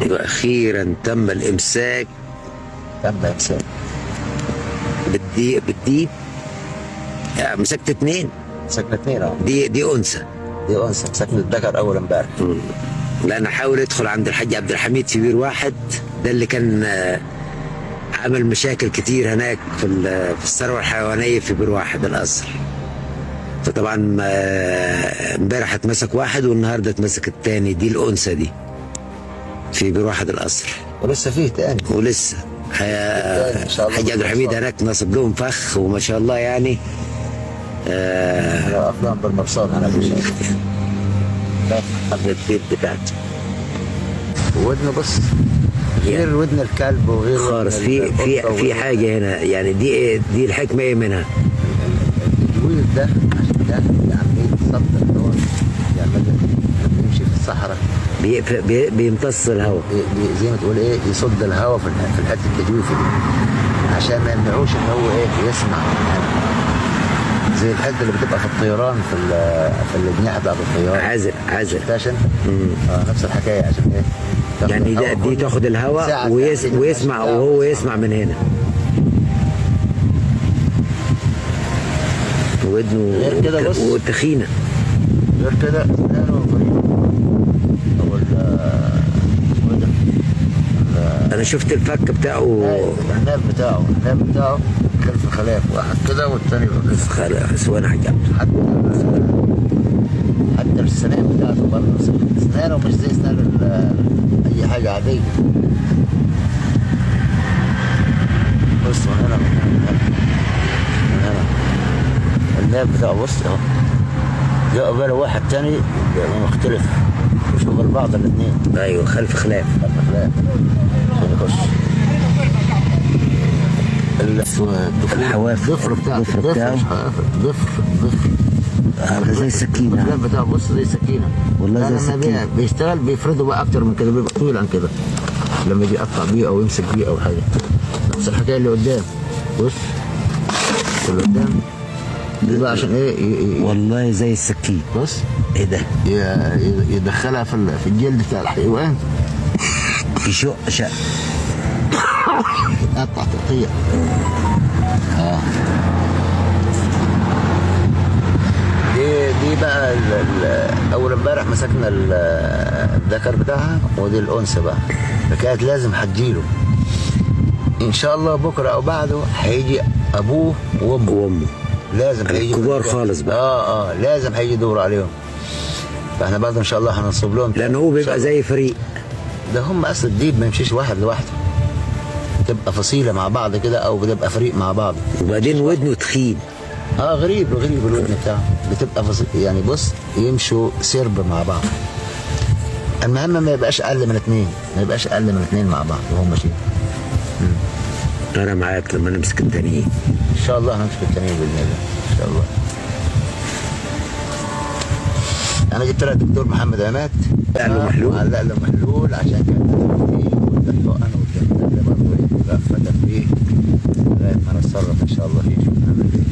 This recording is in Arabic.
واخيرا تم الامساك. تم امساك بالديب. مسكت 2. مسكنا 2 اه. دي انثى. دي انثى، مسكنا الذكر اول امبارح. لا انا حاول ادخل عند الحاج عبد الحميد في بير واحد، ده اللي كان عمل مشاكل كتير هناك في الثروه الحيوانيه في بير واحد القصر. فطبعا امبارح اتمسك واحد والنهارده اتمسك الثاني، دي الانثى دي في بير واحد القصر. ولسه فيه تاني. ولسه الحاج عبد الحميد هناك نصب لهم فخ وما شاء الله يعني. افلام بالمرصاد هناك ان شاء الله. البيت بتاعته ودنه بص غير ودن الكلب وغير خالص. في حاجه هنا يعني، دي الحكمه ايه منها؟ الجويل ده عشان ده عمليه صد اللي هو بيعملها لما يمشي في الصحراء بيمتص الهواء، زي ما تقول ايه، يصد الهواء في الحته التجويفه دي عشان ما يمنعوش ان هو ايه يسمع يعني. زي الحته اللي بتبقى في الطيران في الجناح بتاعت الطيران، عازل عشان نفس الحكايه عشان ايه يعني دي تاخد الهواء ويسمع وهو يسمع من هنا. ودنه غير كده بص، وتخينه غير كده انا شفت الفك بتاعه، الناب بتاعه خلف خلاف، واحد كده والثاني في خلاف اسوان حاجه. حتى السنان بتاعته برضه سنانه مش زي سنان اي حاجه عاديه. بص من هنا الناب بتاعه بص اهو، جاء باله واحد تاني مختلف مش غير بعض الاثنين. ايوه خلف خلاف عشان يخش الحواف. الضفر بتاعه ضفر زي السكينه. الكلام بتاعه بص زي السكينه والله زي السكينه. بيشتغل بيفرده بقى اكتر من كده، بيبقى طويل عن كده لما يجي يقطع بيه او يمسك بيه او حاجه. نفس الحكايه اللي قدام بص، اللي قدام دي بقى عشان ايه والله زي السكين. بص ايه ده، يدخلها في الجلد بتاع الحيوان، يشق يقطع تقطيع. دي بقى اول امبارح مسكنا الذكر بتاعها، ودي الانثى بقى، فكانت لازم هتجيله ان شاء الله بكره او بعده هيجي ابوه وامه لازم هيجي كبار خالص بقى. لازم هيجي يدور عليهم. فاحنا برضه ان شاء الله هننصب لهم، لان هو بيبقى زي فريق. ده هم اصل الديب ما يمشيش واحد لوحده، بتبقى فصيله مع بعض كده او بتبقى فريق مع بعض. وبعدين ودنه تخين. غريب الودن بتاعه، بتبقى يعني بص يمشوا سرب مع بعض. المهم ما يبقاش اقل من 2، ما يبقاش اقل من 2 مع بعض وهم ماشيين. انا معاك لما نمسك التانيين ان شاء الله هنمسك التانيين باذن الله ان شاء الله. انا جبت لها الدكتور محمد عماد علق له محلول عشان كان ايه انا والدكتور ده برضه ايه بقى فتن فيه لغايه ما نتصرف ان شاء الله فيه. شوف نعمل ايه.